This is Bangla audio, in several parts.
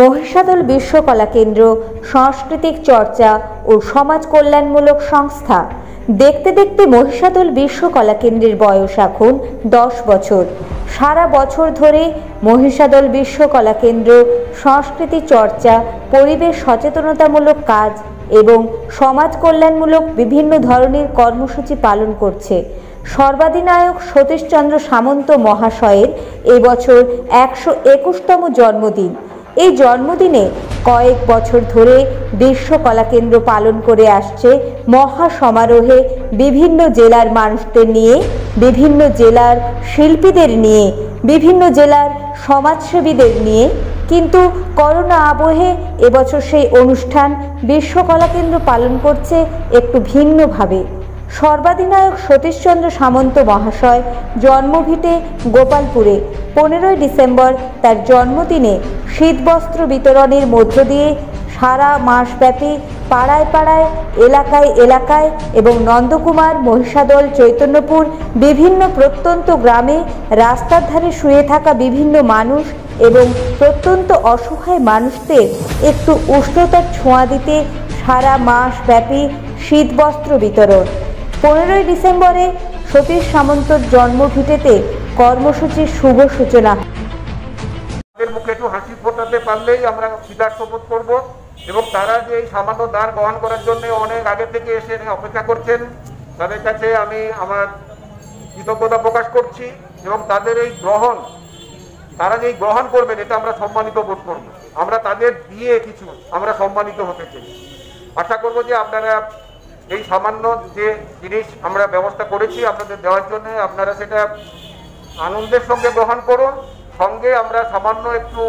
মহিষাদল বিশ্বকলা কেন্দ্র সাংস্কৃতিক চর্চা ও সমাজ কল্যাণমূলক সংস্থা। দেখতে দেখতে মহিষাদল বিশ্বকলা কেন্দ্রের বয়স এখন 10 বছর। সারা বছর ধরে মহিষাদল বিশ্বকলা কেন্দ্র সংস্কৃতি চর্চা, পরিবেশ সচেতনতামূলক কাজ এবং সমাজ কল্যাণমূলক বিভিন্ন ধরনের কর্মসূচি পালন করছে। সর্বাধিনায়ক সতীশচন্দ্র সামন্ত মহাশয়ের এবছর 121তম জন্মদিন। এই জন্মদিনে কয়েক বছর ধরে বিশ্বকলা কেন্দ্র পালন করে আসছে মহা সমারোহে বিভিন্ন জেলার মানুষদের নিয়ে, বিভিন্ন জেলার শিল্পীদের নিয়ে, বিভিন্ন জেলার সমাজসেবীদের নিয়ে। কিন্তু করোনা আবহে এবছর সেই অনুষ্ঠান বিশ্বকলা কেন্দ্র পালন করছে একটু ভিন্নভাবে। সর্বাধিনায়ক সতীশচন্দ্র সামন্ত মহাশয় জন্মভিটে গোপালপুরে 15ই ডিসেম্বর তার জন্মদিনে শীতবস্ত্র বিতরণের মধ্য দিয়ে সারা মাসব্যাপী পাড়ায় পাড়ায়, এলাকায় এলাকায় এবং নন্দকুমার, মহিষাদল, চৈতন্যপুর বিভিন্ন প্রত্যন্ত গ্রামে রাস্তার ধারে শুয়ে থাকা বিভিন্ন মানুষ এবং প্রত্যন্ত অসহায় মানুষদের একটু উষ্ণতার ছোঁয়া দিতে সারা মাসব্যাপী শীতবস্ত্র বিতরণ। 15ই ডিসেম্বরে সতীশ সামন্তর জন্মভিটেতে কর্মসূচির শুভ সূচনা। মুখে একটু হাসি ফোটাতে পারলেই আমরা কৃতার্থ বোধ করব এবং তারা যে এই সামান্য দান গ্রহণ করার জন্য অনেক আগে থেকে এসে অপেক্ষা করছেন, তাদের কাছে আমি আমার কৃতজ্ঞতা প্রকাশ করছি এবং তাদের এই তারা যে গ্রহণ করবেন এটা আমরা সম্মানিত বোধ করব। আমরা তাদের দিয়ে কিছু আমরা সম্মানিত হতে চাই। আশা করব যে আপনারা এই সামান্য যে জিনিস আমরা ব্যবস্থা করেছি আপনাদের দেওয়ার জন্য, আপনারা সেটা আনন্দের সঙ্গে গ্রহণ করুন। সঙ্গে আমরা সামান্য একটু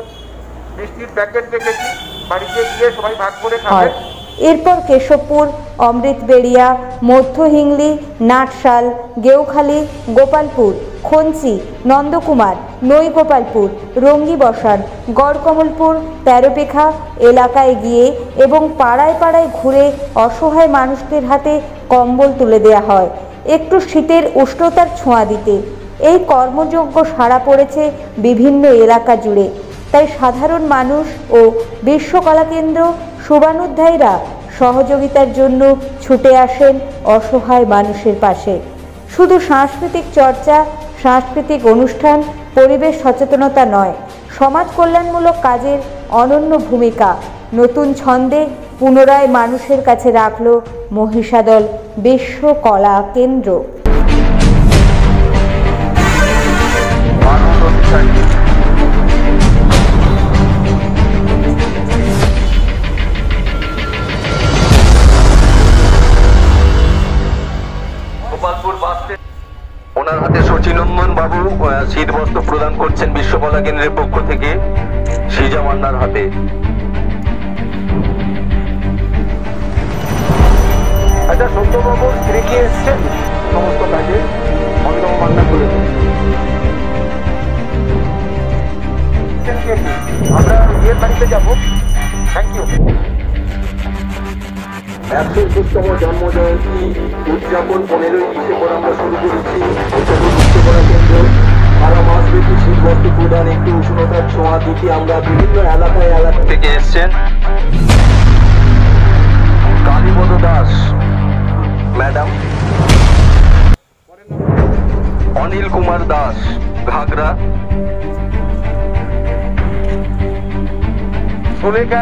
মিষ্টির প্যাকেট রেখেছি, বাড়িতে গিয়ে সবাই ভাগ করে খাবেন। এরপর কেশবপুর, অমৃতবেড়িয়া, মধ্য হিংলি, নাটশাল, গেউখালী, গোপালপুর, খঞ্চি, নন্দকুমার, নৈগোপালপুর, রঙ্গিবসান, গড়কমলপুর, তেরোপেখা এলাকায় গিয়ে এবং পাড়ায় পাড়ায় ঘুরে অসহায় মানুষদের হাতে কম্বল তুলে দেওয়া হয় একটু শীতের উষ্ণতার ছোঁয়া দিতে। এই কর্মযজ্ঞ সাড়া পড়েছে বিভিন্ন এলাকা জুড়ে। তাই সাধারণ মানুষ ও বিশ্বকলা কেন্দ্র শুভানুধ্যায়ীরা সহযোগিতার জন্য ছুটে আসেন অসহায় মানুষের পাশে। শুধু সাংস্কৃতিক চর্চা, সাংস্কৃতিক অনুষ্ঠান, পরিবেশ সচেতনতা নয়, সমাজ কল্যাণমূলক কাজের অনন্য ভূমিকা নতুন ছন্দে পুনরায় মানুষের কাছে রাখল মহিষাদল বিশ্বকলা কেন্দ্র। ওনার হাতে শচীনন্দন বাবু শীতবস্ত্র প্রদান করছেন বিশ্বকলা কেন্দ্রের পক্ষ থেকে সিজা মান্নার হাতে। আচ্ছা, সত্যবাবু স্ত্রী কি এসছেন সমস্ত কাজে? অন্যতম মান্না করেছেন। আমরা বিয়ের বাড়িতে যাবো। Thank you. 121তম জন্মজয়ন্তী উদযাপন 15ই ডিসেম্বর আমরা শুরু করেছি। বিশ্বকলা কেন্দ্র সারা মাসব্যাপী শীতবস্ত্র প্রদান, একটু উষ্ণতার ছোঁয়া দিতে আমরা বিভিন্ন এলাকা থেকে এসছেন। কালীপদ দাস ম্যাডাম, অনিল কুমার দাস ঘাগরা, সুলেখা